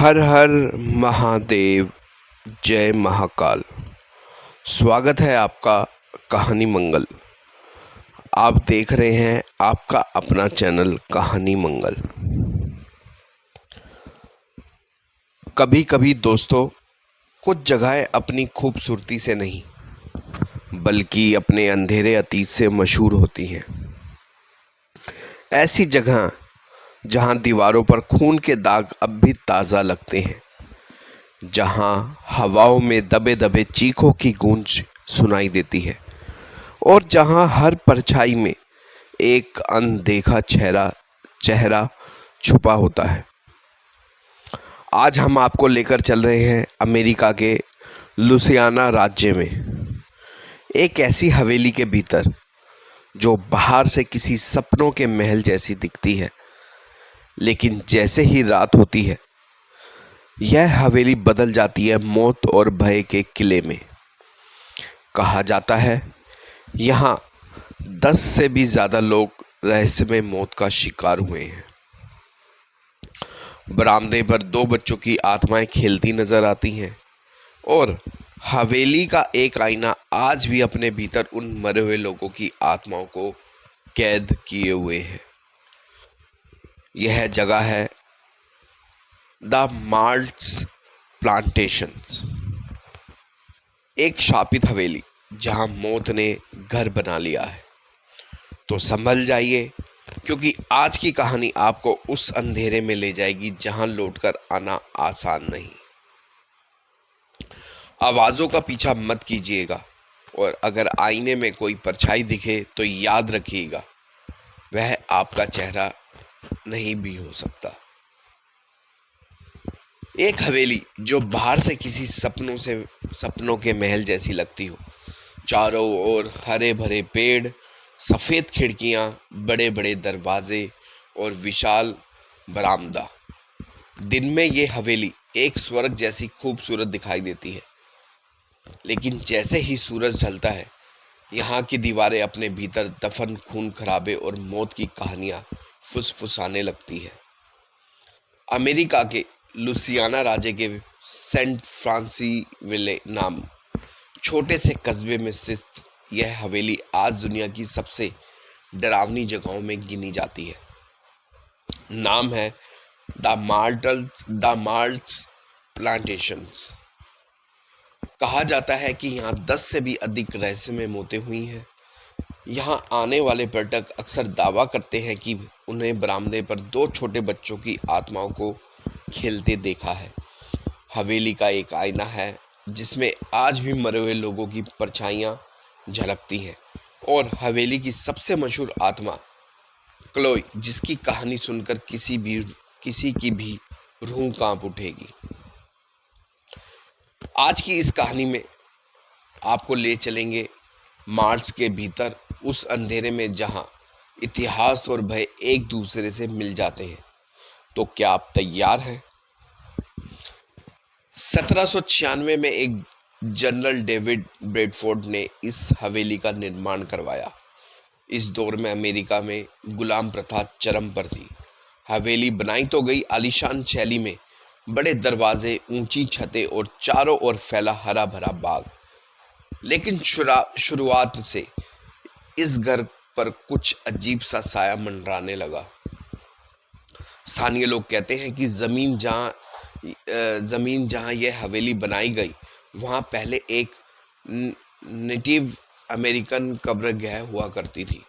हर हर महादेव, जय महाकाल। स्वागत है आपका कहानी मंगल। आप देख रहे हैं आपका अपना चैनल कहानी मंगल। कभी कभी दोस्तों, कुछ जगहें अपनी खूबसूरती से नहीं बल्कि अपने अंधेरे अतीत से मशहूर होती हैं। ऐसी जगह जहां दीवारों पर खून के दाग अब भी ताज़ा लगते हैं, जहां हवाओं में दबे दबे चीखों की गूंज सुनाई देती है और जहां हर परछाई में एक अनदेखा चेहरा छुपा होता है। आज हम आपको लेकर चल रहे हैं अमेरिका के लुसियाना राज्य में, एक ऐसी हवेली के भीतर जो बाहर से किसी सपनों के महल जैसी दिखती है, लेकिन जैसे ही रात होती है यह हवेली बदल जाती है मौत और भय के किले में। कहा जाता है यहाँ 10 से भी ज़्यादा लोग रहस्यमय मौत का शिकार हुए हैं। बरामदे पर 2 बच्चों की आत्माएं खेलती नजर आती हैं और हवेली का एक आईना आज भी अपने भीतर उन मरे हुए लोगों की आत्माओं को कैद किए हुए है। यह जगह है द माल्ट्स प्लांटेशंस, एक शापित हवेली जहां मौत ने घर बना लिया है। तो संभल जाइए, क्योंकि आज की कहानी आपको उस अंधेरे में ले जाएगी जहां लौटकर आना आसान नहीं। आवाजों का पीछा मत कीजिएगा, और अगर आईने में कोई परछाई दिखे तो याद रखिएगा, वह आपका चेहरा नहीं भी हो सकता। एक हवेली जो बाहर से किसी सपनों के महल जैसी लगती हो। चारों ओर हरे भरे पेड़, सफ़ेद खिड़कियां, बड़े बड़े दरवाजे और विशाल बरामदा। दिन में ये हवेली एक स्वर्ग जैसी खूबसूरत दिखाई देती है, लेकिन जैसे ही सूरज ढलता है यहाँ की दीवारें अपने भीतर दफन खून खराबे और मौत की कहानियां फुसफुसाने लगती है। अमेरिका के लुसियाना राज्य के सेंट फ्रांसिविले नाम छोटे से कस्बे में स्थित यह हवेली आज दुनिया की सबसे डरावनी जगहों में गिनी जाती है। नाम है द माल्ट्स प्लांटेशंस। कहा जाता है कि यहाँ 10 से भी अधिक रहस्यमय मौतें हुई हैं। यहाँ आने वाले पर्यटक अक्सर दावा करते हैं कि उन्हें बरामदे पर 2 छोटे बच्चों की आत्माओं को खेलते देखा है। हवेली का एक आईना है जिसमें आज भी मरे हुए लोगों की परछाइयाँ झलकती हैं, और हवेली की सबसे मशहूर आत्मा क्लोई, जिसकी कहानी सुनकर किसी की भी रूह कांप उठेगी। आज की इस कहानी में आपको ले चलेंगे मार्स के भीतर, उस अंधेरे में जहां इतिहास और भय एक दूसरे से मिल जाते हैं। तो क्या आप तैयार हैं? 1796 में एक जनरल डेविड ब्रेडफोर्ड ने इस हवेली का निर्माण करवाया। इस दौर में अमेरिका में गुलाम प्रथा चरम पर थी। हवेली बनाई तो गई आलीशान शैली में, बड़े दरवाजे, ऊंची छतें और चारों ओर फैला हरा भरा बाग। लेकिन शुरुआत से इस घर पर कुछ अजीब सा साया मंडराने लगा। स्थानीय लोग कहते हैं कि जमीन जहां यह हवेली बनाई गई, वहां पहले एक नेटिव अमेरिकन कब्रगाह हुआ करती थी।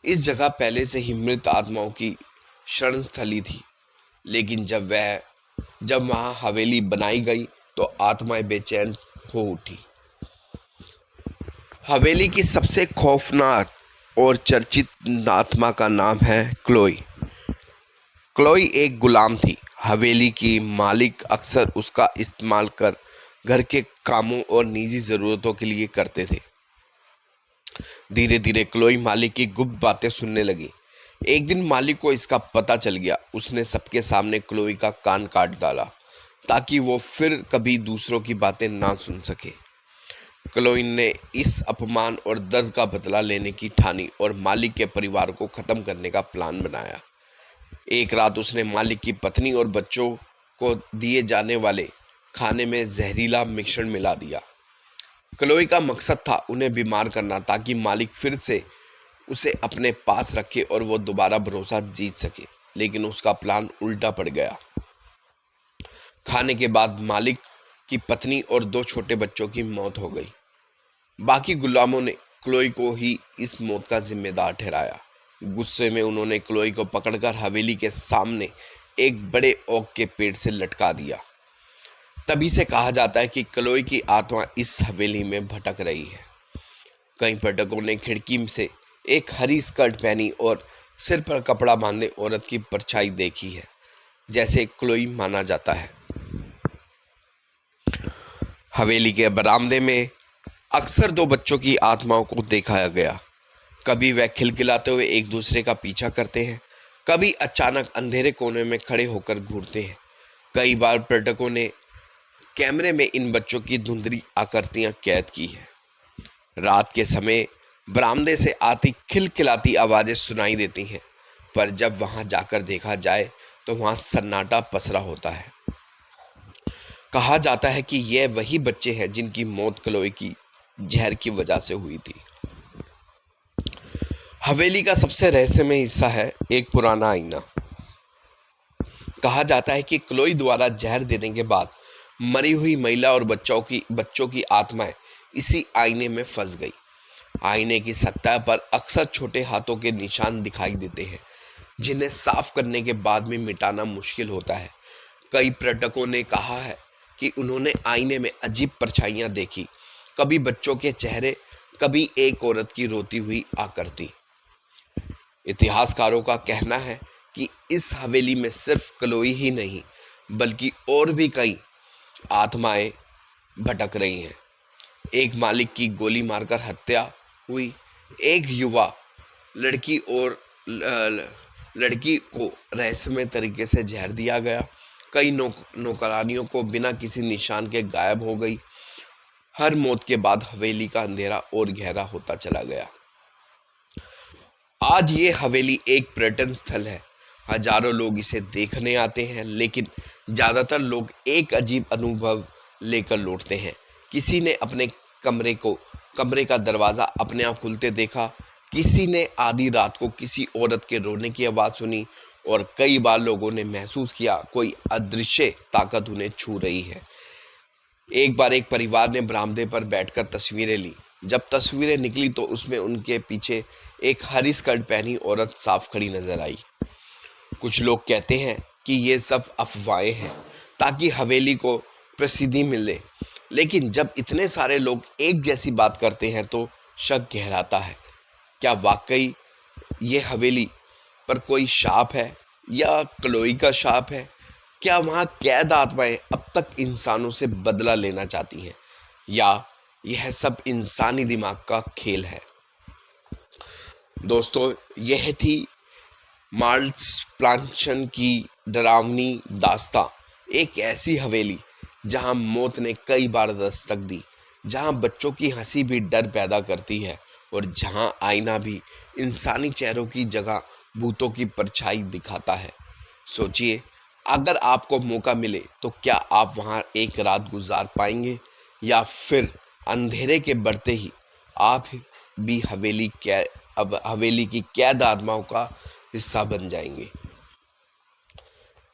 इस जगह पहले से ही मृत आत्माओं की शरण स्थली थी, लेकिन जब वहां हवेली बनाई गई तो आत्माएं बेचैन हो उठी। हवेली की सबसे खौफनाक और चर्चित आत्मा का नाम है क्लोई। क्लोई एक गुलाम थी। हवेली की मालिक अक्सर उसका इस्तेमाल कर घर के कामों और निजी ज़रूरतों के लिए करते थे। धीरे धीरे क्लोई मालिक की गुप्त बातें सुनने लगी। एक दिन मालिक को इसका पता चल गया। उसने सबके सामने क्लोई का कान काट डाला ताकि वो फिर कभी दूसरों की बातें ना सुन सके। क्लोई ने इस अपमान और दर्द का बदला लेने की ठानी और मालिक के परिवार को ख़त्म करने का प्लान बनाया। एक रात उसने मालिक की पत्नी और बच्चों को दिए जाने वाले खाने में जहरीला मिश्रण मिला दिया। क्लोई का मकसद था उन्हें बीमार करना, ताकि मालिक फिर से उसे अपने पास रखे और वो दोबारा भरोसा जीत सके। लेकिन उसका प्लान उल्टा पड़ गया। खाने के बाद मालिक की पत्नी और 2 छोटे बच्चों की मौत हो गई। बाकी गुलामों ने क्लोई को ही इस मौत का जिम्मेदार ठहराया। गुस्से में उन्होंने क्लोई को पकड़कर हवेली के सामने एक बड़े ओक के पेड़ से लटका दिया। तभी से कहा जाता है कि क्लोई की आत्मा इस हवेली में भटक रही है। कई पर्यटकों ने खिड़की से एक हरी स्कर्ट पहनी और सिर पर कपड़ा बांधे औरत की परछाई देखी है, जैसे क्लोई माना जाता है। हवेली के बरामदे में अक्सर 2 बच्चों की आत्माओं को देखा गया। कभी वह खिलखिलाते हुए एक दूसरे का पीछा करते हैं, कभी अचानक अंधेरे कोने में खड़े होकर घूरते हैं। कई बार पर्यटकों ने कैमरे में इन बच्चों की धुंधली आकृतियां कैद की है। रात के समय बरामदे से आती खिलखिलाती आवाजें सुनाई देती हैं, पर जब वहां जाकर देखा जाए तो वहां सन्नाटा पसरा होता है। कहा जाता है कि ये वही बच्चे हैं जिनकी मौत क्लोई की जहर की वजह से हुई थी। हवेली का सबसे रहस्यमय हिस्सा है एक पुराना आईना। कहा जाता है कि क्लोई द्वारा जहर देने के बाद मरी हुई महिला और बच्चों की आत्माएं इसी आईने में फंस गई। आईने की सतह पर अक्सर छोटे हाथों के निशान दिखाई देते हैं, जिन्हें साफ करने के बाद भी मिटाना मुश्किल होता है। कई पर्यटकों ने कहा है कि उन्होंने आईने में अजीब परछाइयां देखी, कभी बच्चों के चेहरे, कभी एक औरत की रोती हुई आकृति। इतिहासकारों का कहना है कि इस हवेली में सिर्फ क्लोई ही नहीं, बल्कि और भी कई आत्माएं भटक रही हैं। एक मालिक की गोली मारकर हत्या हुई, एक युवा लड़की को रहस्यमय तरीके से जहर दिया गया, कई नौकरानियों को बिना किसी निशान के गायब हो गई। हर मौत के बाद हवेली का अंधेरा और गहरा होता चला गया। आज ये हवेली एक पर्यटन स्थल है। हजारों लोग इसे देखने आते हैं, लेकिन ज़्यादातर लोग एक अजीब अनुभव लेकर लौटते हैं। किसी ने अपने कमरे का दरवाज़ा अपने आप खुलते देखा, किसी ने आधी रात को किसी औरत के रोने की आवाज़ सुनी, और कई बार लोगों ने महसूस किया कोई अदृश्य ताकत उन्हें छू रही है। एक बार एक परिवार ने बरामदे पर बैठकर तस्वीरें ली। जब तस्वीरें निकली तो उसमें उनके पीछे एक हरी स्कर्ट पहनी औरत साफ खड़ी नजर आई। कुछ लोग कहते हैं कि ये सब अफवाहें हैं, ताकि हवेली को प्रसिद्धि मिले, लेकिन जब इतने सारे लोग एक जैसी बात करते हैं तो शक गहराता है। क्या वाकई ये हवेली पर कोई शाप है, या क्लोई का शाप है? क्या वहाँ कैद आत्माएं अब तक इंसानों से बदला लेना चाहती हैं, या यह सब इंसानी दिमाग का खेल है? दोस्तों, यह थी मार्स प्लांशन की डरावनी दास्तां। एक ऐसी हवेली जहां मौत ने कई बार दस्तक दी, जहां बच्चों की हंसी भी डर पैदा करती है, और जहां आईना भी इंसानी चेहरों की जगह भूतों की परछाई दिखाता है। सोचिए, अगर आपको मौका मिले तो क्या आप वहां एक रात गुजार पाएंगे, या फिर अंधेरे के बढ़ते ही आप भी हवेली की कैद आत्माओं का हिस्सा बन जाएंगे?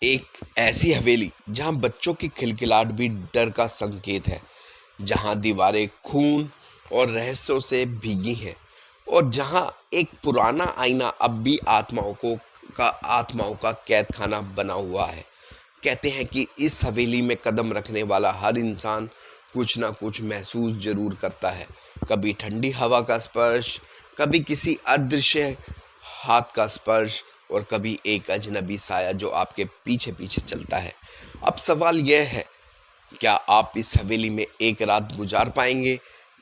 एक ऐसी हवेली जहां बच्चों की खिलखिलाहट भी डर का संकेत है, जहां दीवारें खून और रहस्यों से भीगी हैं, और जहां एक पुराना आईना अब भी आत्माओं का कैद खाना बना हुआ है। कहते हैं कि इस हवेली में कदम रखने वाला हर इंसान कुछ ना कुछ महसूस जरूर करता है। कभी ठंडी हवा का स्पर्श, कभी किसी अदृश्य हाथ का स्पर्श, और कभी एक अजनबी साया जो आपके पीछे पीछे चलता है। अब सवाल यह है, क्या आप इस हवेली में एक रात गुजार पाएंगे?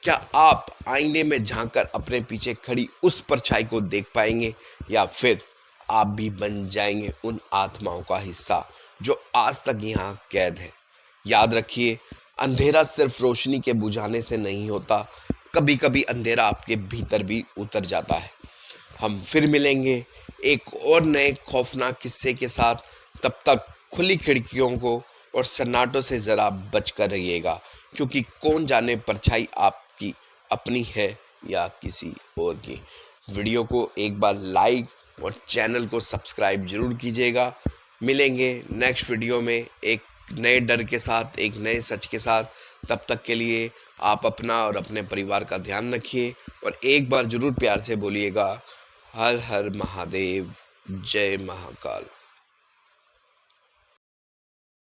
क्या आप आईने में झांककर अपने पीछे खड़ी उस परछाई को देख पाएंगे, या फिर आप भी बन जाएंगे उन आत्माओं का हिस्सा जो आज तक यहाँ कैद है? याद रखिए, अंधेरा सिर्फ रोशनी के बुझाने से नहीं होता, कभी कभी अंधेरा आपके भीतर भी उतर जाता है। हम फिर मिलेंगे एक और नए खौफनाक किस्से के साथ। तब तक खुली खिड़कियों को और सन्नाटों से ज़रा बचकर रहिएगा, क्योंकि कौन जाने परछाई आपकी अपनी है या किसी और की। वीडियो को एक बार लाइक और चैनल को सब्सक्राइब जरूर कीजिएगा। मिलेंगे नेक्स्ट वीडियो में एक नए डर के साथ, एक नए सच के साथ। तब तक के लिए आप अपना और अपने परिवार का ध्यान रखिए और एक बार ज़रूर प्यार से बोलिएगा, हर हर महादेव, जय महाकाल।